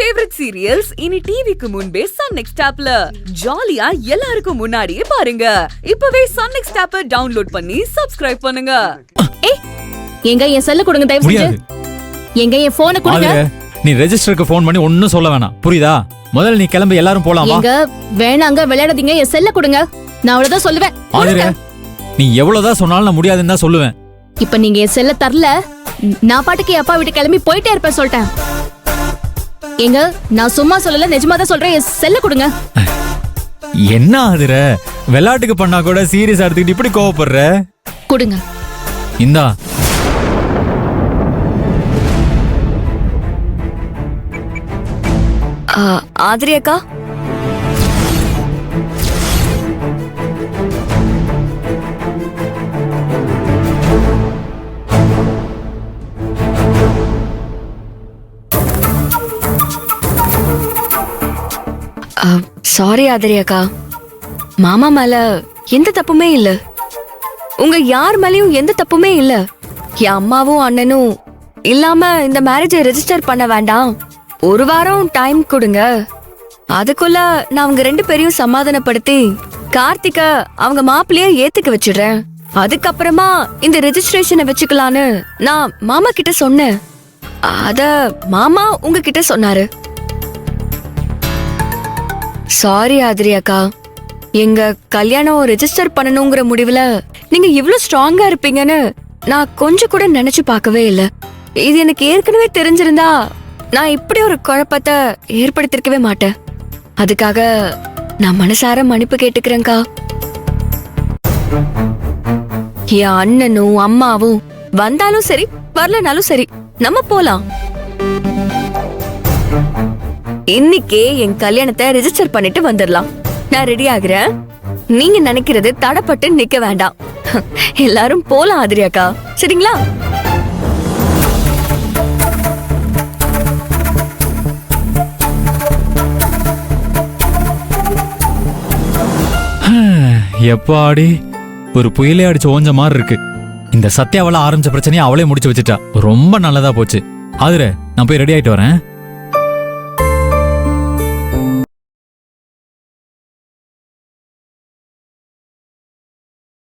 Favourite serials இனி டிவிக்கு முன்பே சன் நெக்ஸ்ட் ஆப்ல ஜாலியா எல்லாருக்கும் முன்னாடியே பாருங்க. இப்பவே சன் நெக்ஸ்ட் ஆப்பை டவுன்லோட் பண்ணி சப்ஸ்கிரைப் பண்ணுங்க. எங்க என் செல்ல கொடுங்க தயவு செஞ்சு. எங்க என் போனை கொடுங்க. நீ ரெஜிஸ்டருக்கு ஃபோன் பண்ணி ஒண்ணும் சொல்ல வேணாம், புரியுதா? முதல்ல நீ கிளம்பி எல்லாரும் போலாமா? எங்க வேணாங்க, விளையாடாதீங்க, என் செல்ல கொடுங்க. நான் அவ்வளவுதான் சொல்லுவேன். ஆதிரே, நீ எவ்வளவுதான் சொன்னாலும் நான் முடியாதுன்னு தான் சொல்லுவேன். இப்ப நீங்க என் செல்ல தரல, நான் பாட்டுக்கு அப்பா வீட்டு கிளம்பி போயிட்டே இருப்பேன் சொல்லிட்டேன். எங்க நான் சும்மா சொல்லல, நிஜமா தான் சொல்றேன், என் செல்ல கொடுங்க. என்ன ஆதிரே, விளையாட்டுக்கு பண்ணா கூட சீரியஸ் எடுத்துக்கிட்டு இப்படி கோவப்படுற? கொடுங்க. இந்தா. ஆதிரி அக்கா, சாரி ஆதிரி அக்கா, மாமா மேல எந்த தப்புமே இல்ல, உங்க யார் மேலயும் எந்த தப்புமே இல்ல. என் அம்மாவும் அண்ணனும் இல்லாம இந்த மேரேஜை ரெஜிஸ்டர் பண்ண வேண்டாம், ஒரு வாரம் டைம் கொடுங்க. அதுக்குள்ள நான் அவங்க 2 பேரையும் சமாதானப்படுத்தி கார்த்திக அவங்க மாப்பிள்ளைய ஏத்துக்க வச்சிடுறேன். அதுக்கப்புறமா இந்த ரெஜிஸ்ட்ரேஷனை வச்சுக்கலான்னு நான் மாமா கிட்ட சொன்னேன். அத மாமா உங்ககிட்ட சொன்னாரு. சாரி ஆதிரி அக்கா, எங்க கல்யாணம் ரெஜிஸ்டர் பண்ணணுங்கிற முடிவுல நீங்க இவ்வளவு ஸ்ட்ராங்கா இருப்பீங்கன்னு நான் கொஞ்சம் கூட நினைச்சு பார்க்கவே இல்ல. இது எனக்கு ஏற்கனவே தெரிஞ்சிருந்தா நான் இப்படி ஒரு குழப்பத்தை ஏற்படுத்திருக்கவே மாட்டேன். அதுக்காக நான் மனசார மன்னிப்பு கேட்டுக்கிறேன்க்கா. என் அண்ணனும் அம்மாவும் வந்தாலும் சரி வரலனாலும் சரி, நம்ம போலாம். இன்னைக்கே என் கல்யாணத்தை ரெஜிஸ்டர் பண்ணிட்டு வந்துடலாம். நான் ரெடி ஆகுறேன். நீங்க நினைக்கிறது தடப்பட்டு நிக்க வேண்டாம். எல்லாரும் போலாம் ஆதிரி அக்கா, சரிங்களா? எப்பாடி ஒரு புயலே அடிச்சு ஓஞ்ச மாதிரி இருக்கு. இந்த சத்யாவால ஆரம்பிச்ச பிரச்சனையை அவளே முடிச்சு வச்சுட்டா. ரொம்ப நல்லதா போச்சு. ஆதிரே, நான் போய் ரெடி ஆயிட்டு வரேன்.